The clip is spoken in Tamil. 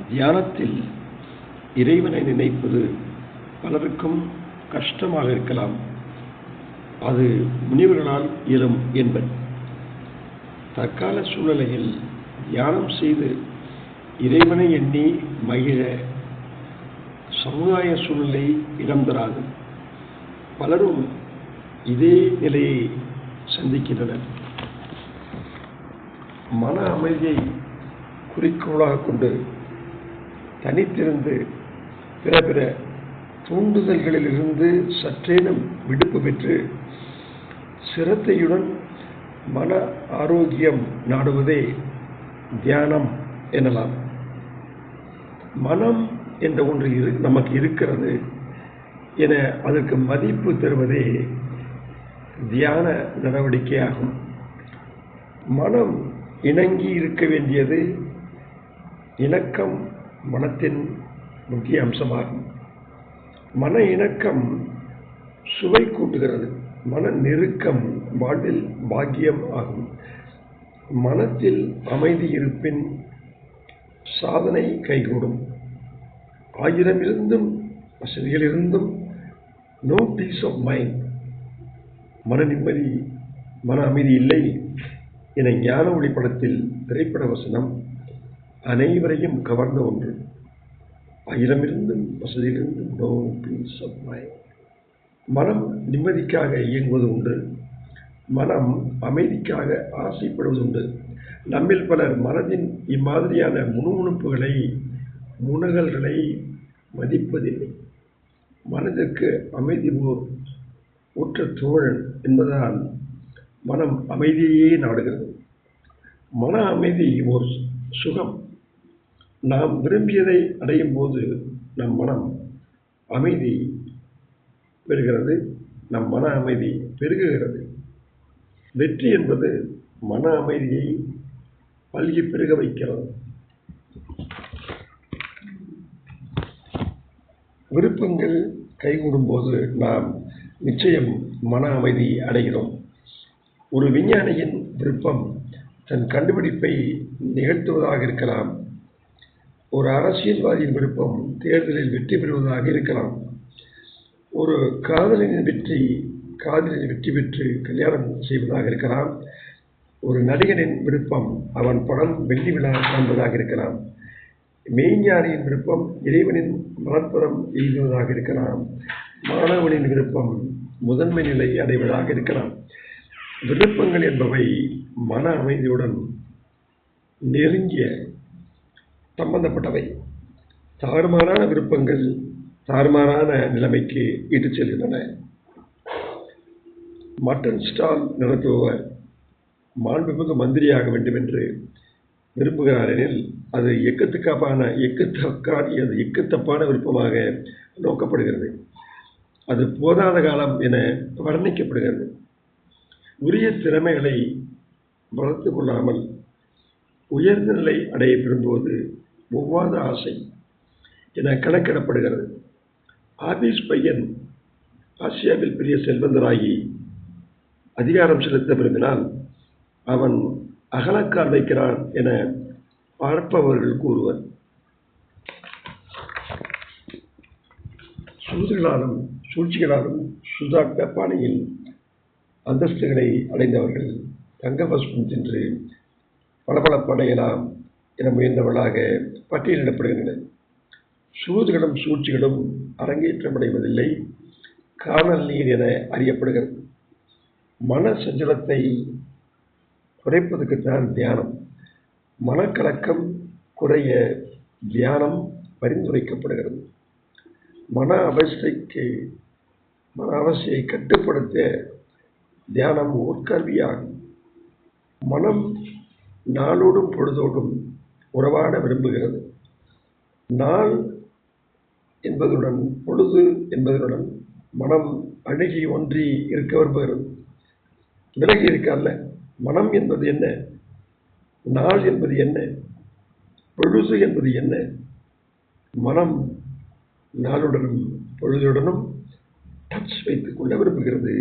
தியானத்தில் இறைவனை நினைப்பது பலருக்கும் கஷ்டமாக இருக்கலாம். அது முனிவர்களால் இயலும் என்பர். தற்கால சூழ்நிலையில் தியானம் செய்து இறைவனை எண்ணி மகிழ சமுதாய சூழ்நிலை இடம் தராது. பலரும் இதே நிலையை சந்திக்கின்றனர். மன அமைதியை குறிக்கோளாக கொண்டு தனித்திருந்து பிற பிற தூண்டுதல்களிலிருந்து சற்றேனும் விடுப்பு பெற்று சிரத்தையுடன் மன ஆரோக்கியம் நாடுவதே தியானம் எனலாம். மனம் என்ற ஒன்று நமக்கு இருக்கிறது என அதற்கு மதிப்பு தருவதே தியான நடவடிக்கையாகும். மனம் இணங்கி இருக்க வேண்டியது இணக்கம் மனத்தின் முக்கிய அம்சமாகும். மன இணக்கம் சுவை கூட்டுகிறது. மன நெருக்கம் வாழ்வில் பாக்கியம் ஆகும். மனத்தில் அமைதி இருப்பின் சாதனை கைகூடும். 1000 இருந்தும் வசதிகள் இருந்தும் நோ பீஸ் ஆஃப் மைண்ட், மன நிம்மதி, மன அமைதி இல்லை என ஞான ஒளிப்படத்தில் திரைப்பட வசனம் அனைவரையும் கவர்ந்த ஒன்று. 1000 இருந்தும் வசதியில் இருந்தும் நோ பீஸ் ஆஃப் மைண்ட். மனம் நிம்மதிக்காக இயங்குவது உண்டு. மனம் அமைதிக்காக ஆசைப்படுவது உண்டு. நம்மில் பலர் மனதின் இம்மாதிரியான முணுமுணுப்புகளை முனகல்களை மதிப்பதில்லை. மனதிற்கு அமைதி ஊற்ற தோழன் என்பதால் மனம் அமைதியே நாடுகிறது. மன அமைதி ஒரு சுகம். நாம் விரும்பியதை அடையும் போது நம் மனம் அமைதி பெறுகிறது. நம் மன அமைதி பெருகுகிறது. வெற்றி என்பது மன அமைதியை பல்கி பெருக வைக்கிறது. விருப்பங்கள் கைகூடும் போது நாம் நிச்சயம் மன அமைதி அடைகிறோம். ஒரு விஞ்ஞானியின் விருப்பம் தன் கண்டுபிடிப்பை நிகழ்த்துவதாக இருக்கலாம். ஒரு அரசியல்வாதியின் விருப்பம் தேர்தலில் வெற்றி பெறுவதாக இருக்கலாம். ஒரு காதலனின் வெற்றி பெற்று கல்யாணம் செய்வதாக இருக்கலாம். ஒரு நடிகனின் விருப்பம் அவன் படம் வெள்ளி விழா காண்பதாக இருக்கலாம். மெய்ஞானியின் விருப்பம் இறைவனின் மனப்புறம் எய்துவதாக இருக்கலாம். மாணவனின் விருப்பம் முதன்மை நிலை அடைவதாக இருக்கலாம். விருப்பங்கள் என்பவை மன அமைதியுடன் நெருங்கிய சம்பந்தப்பட்டவை. தாறுமாறான விருப்பங்கள் தாறுமாறான நிலைமைக்கு இட்டுச் செல்கின்றன. மட்டன் ஸ்டால் நடத்துபவர் மாண்புமிகு மந்திரியாக வேண்டும் என்று விரும்புகிறார் எனில் அது எக்கத்தப்பான விருப்பமாக நோக்கப்படுகிறது. அது போதாத காலம் என வர்ணிக்கப்படுகிறது. உரிய திறமைகளை வளர்த்து கொள்ளாமல் உயர்ந்த நிலை அடைய விரும்புவது ஒவ்வாத ஆசை என கணக்கிடப்படுகிறது. ஆபீஸ் பையன் ஆசியாவில் பெரிய செல்வந்தராகி அதிகாரம் செலுத்த விரும்பினால் அவன் அகலக்கால் வைக்கிறான் என பார்ப்பவர்கள் கூறுவர். சூதுகளாலும் சூழ்ச்சிகளாலும் சுதாக்க பாணியில் அந்தஸ்துகளை அடைந்தவர்கள் தங்க பஸ்பம் சென்று பளபளப்படையலாம் என முயன்றவர்களாக பட்டியலிடப்படுகின்றனர். சூதுகளும் சூழ்ச்சிகளும் அரங்கேற்றமடைவதில்லை. காணல் நீர் என அறியப்படுகிறது. மன சஞ்சலத்தை குறைப்பதற்குத்தான் தியானம். மனக்கலக்கம் குறைய தியானம் பரிந்துரைக்கப்படுகிறது. மன அவஸ்தையை கட்டுப்படுத்த தியானம் உட்கருவியாகும். மனம் நாளோடும் பொழுதோடும் உறவாட விரும்புகிறது. நாள் என்பதுடன் பொழுது என்பதுடன் மனம் அணுகி ஒன்றி இருக்க விரும்புகிறது. விலகி இருக்கால. மனம் என்பது என்ன? நாள் என்பது என்ன? பொழுது என்பது என்ன? மனம் நாளுடனும் பொழுதுடனும் டச் வைத்துக் கொள்ள விரும்புகிறது.